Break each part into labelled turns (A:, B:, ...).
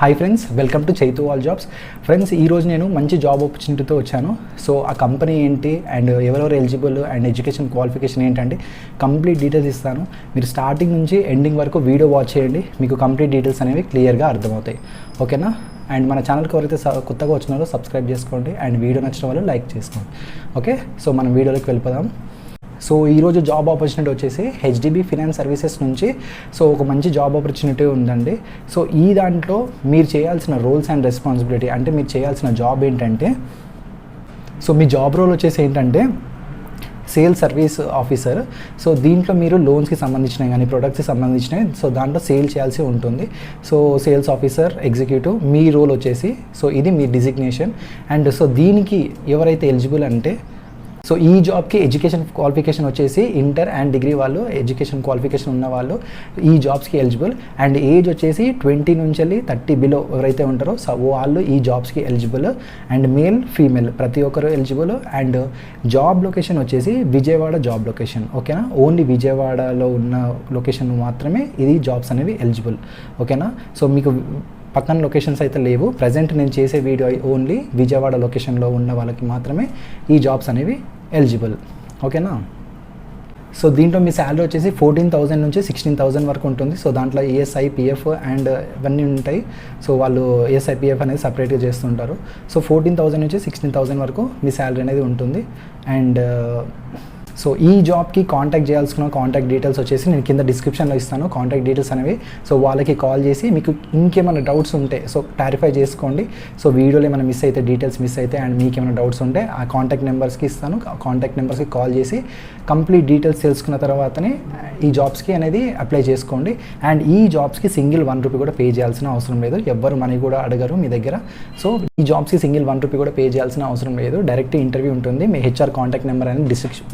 A: Hi friends, welcome to Chaitu all jobs. Friends, ఈరోజు నేను మంచి జాబ్ ఆపర్చునిటీతో వచ్చాను. సో ఆ కంపెనీ ఏంటి అండ్ ఎవరెవరు ఎలిజిబుల్ అండ్ ఎడ్యుకేషన్ క్వాలిఫికేషన్ ఏంటంటే కంప్లీట్ డీటెయిల్స్ ఇస్తాను. మీరు స్టార్టింగ్ నుంచి ఎండింగ్ వరకు వీడియో వాచ్ చేయండి, మీకు కంప్లీట్ డీటెయిల్స్ అనేవి క్లియర్గా అర్థమవుతాయి. ఓకేనా? అండ్ మన ఛానల్కి ఎవరైతే కొత్తగా వచ్చినారో సబ్స్క్రైబ్ చేసుకోండి అండ్ వీడియో నచ్చిన వాళ్ళు లైక్ చేసుకోండి. ఓకే, సో మనం వీడియోలోకి వెళ్ళిపోదాం. సో ఈరోజు జాబ్ ఆపర్చునిటీ వచ్చేసి హెచ్డిబి ఫినాన్స్ సర్వీసెస్ నుంచి సో ఒక మంచి జాబ్ ఆపర్చునిటీ ఉందండి. సో ఈ దాంట్లో మీరు చేయాల్సిన రోల్స్ అండ్ రెస్పాన్సిబిలిటీ అంటే మీరు చేయాల్సిన జాబ్ ఏంటంటే, సో మీ జాబ్ రోల్ వచ్చేసి ఏంటంటే సేల్స్ సర్వీస్ ఆఫీసర్. సో దీంట్లో మీరు లోన్స్కి సంబంధించినవి కానీ ప్రొడక్ట్స్కి సంబంధించినవి సో దాంట్లో సేల్ చేయాల్సి ఉంటుంది. సో సేల్స్ ఆఫీసర్ ఎగ్జిక్యూటివ్ మీ రోల్ వచ్చేసి, సో ఇది మీ డిజిగ్నేషన్. అండ్ సో దీనికి ఎవరైతే ఎలిజిబుల్ అంటే, సో ఈ జాబ్కి ఎడ్యుకేషన్ క్వాలిఫికేషన్ వచ్చేసి ఇంటర్ అండ్ డిగ్రీ వాళ్ళు ఎడ్యుకేషన్ క్వాలిఫికేషన్ ఉన్న వాళ్ళు ఈ జాబ్స్కి ఎలిజిబుల్. అండ్ ఏజ్ వచ్చేసి 20 నుంచి వెళ్ళి 30 బిలో ఎవరైతే ఉంటారో సో వాళ్ళు ఈ జాబ్స్కి ఎలిజిబుల్. అండ్ మేల్ ఫీమేల్ ప్రతి ఒక్కరు ఎలిజిబుల్. అండ్ జాబ్ లొకేషన్ వచ్చేసి విజయవాడ జాబ్ లొకేషన్. ఓకేనా? ఓన్లీ విజయవాడలో ఉన్న లొకేషన్ మాత్రమే ఇది జాబ్స్ అనేవి ఎలిజిబుల్. ఓకేనా? సో మీకు పక్కన లొకేషన్స్ అయితే లేవు. ప్రజెంట్ నేను చేసే వీడియో ఓన్లీ విజయవాడ లొకేషన్లో ఉన్న వాళ్ళకి మాత్రమే ఈ జాబ్స్ అనేవి ఎలిజిబుల్. ఓకేనా? సో దీంట్లో మీ శాలరీ వచ్చేసి 14,000 నుంచి 16,000 వరకు ఉంటుంది. సో దాంట్లో ఈఎస్ఐ, పిఎఫ్ అండ్ ఇవన్నీ ఉంటాయి. సో వాళ్ళు ఈఎస్ఐ, పిఎఫ్ అనేది సపరేట్గా చేస్తుంటారు. సో 14,000 నుంచి 16,000 వరకు మీ శాలరీ అనేది ఉంటుంది. అండ్ సో ఈ జాబ్కి కాంటాక్ట్ చేయాల్సిన కాంటాక్ట్ డీటెయిల్స్ వచ్చేసి నేను కింద డిస్క్రిప్షన్లో ఇస్తాను. కాంటాక్ట్ డీటెయిల్స్ అనేవి సో వాళ్ళకి కాల్ చేసి మీకు ఇంకేమైనా డౌట్స్ ఉంటే సో క్లారిఫై చేసుకోండి. సో వీడియోలో ఏమైనా మిస్ అయితే డీటెయిల్స్ మిస్ అయితే అండ్ మీకు ఏమైనా డౌట్స్ ఉంటే ఆ కాంటాక్ట్ నెంబర్స్కి ఇస్తాను. కాంటాక్ట్ నెంబర్స్కి కాల్ చేసి కంప్లీట్ డీటెయిల్స్ తెలుసుకున్న తర్వాతనే ఈ జాబ్స్కి అనేది అప్లై చేసుకోండి. అండ్ ఈ జాబ్స్కి సింగిల్ ₹1 కూడా పే చేయాల్సిన అవసరం లేదు. ఎవ్వరు మనీ కూడా అడగరు మీ దగ్గర. సో ఈ జాబ్స్కి సింగిల్ ₹1 కూడా పే చేయాల్సిన అవసరం లేదు. డైరెక్ట్ ఇంటర్వ్యూ ఉంటుంది. మీ హెచ్ఆర్ కాంటాక్ట్ నెంబర్ అనేది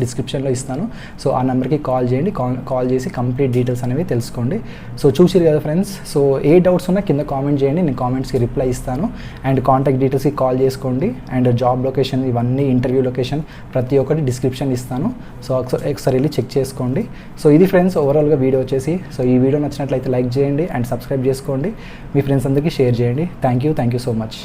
A: డిస్క్రిప్షన్లో ఇస్తాను. సో ఆ నెంబర్కి కాల్ చేయండి. కాల్ చేసి కంప్లీట్ డీటెయిల్స్ అనేవి తెలుసుకోండి. సో చూసిరు కదా ఫ్రెండ్స్. సో ఏ డౌట్స్ ఉన్నా కింద కామెంట్ చేయండి, నేను కామెంట్స్కి రిప్లై ఇస్తాను. అండ్ కాంటాక్ట్ డీటెయిల్స్కి కాల్ చేసుకోండి. అండ్ జాబ్ లొకేషన్ ఇవన్నీ ఇంటర్వ్యూ లొకేషన్ ప్రతి ఒక్కటి డిస్క్రిప్షన్ ఇస్తాను. సో ఒకసారి వెళ్ళి చెక్ చేసుకోండి. సో ఇది ఫ్రెండ్స్ ఓవరాల్గా వీడియో వచ్చేసి. సో ఈ వీడియో నచ్చినట్లయితే లైక్ చేయండి అండ్ సబ్స్క్రైబ్ చేసుకోండి. మీ ఫ్రెండ్స్ అందరికీ షేర్ చేయండి. Thank you so much.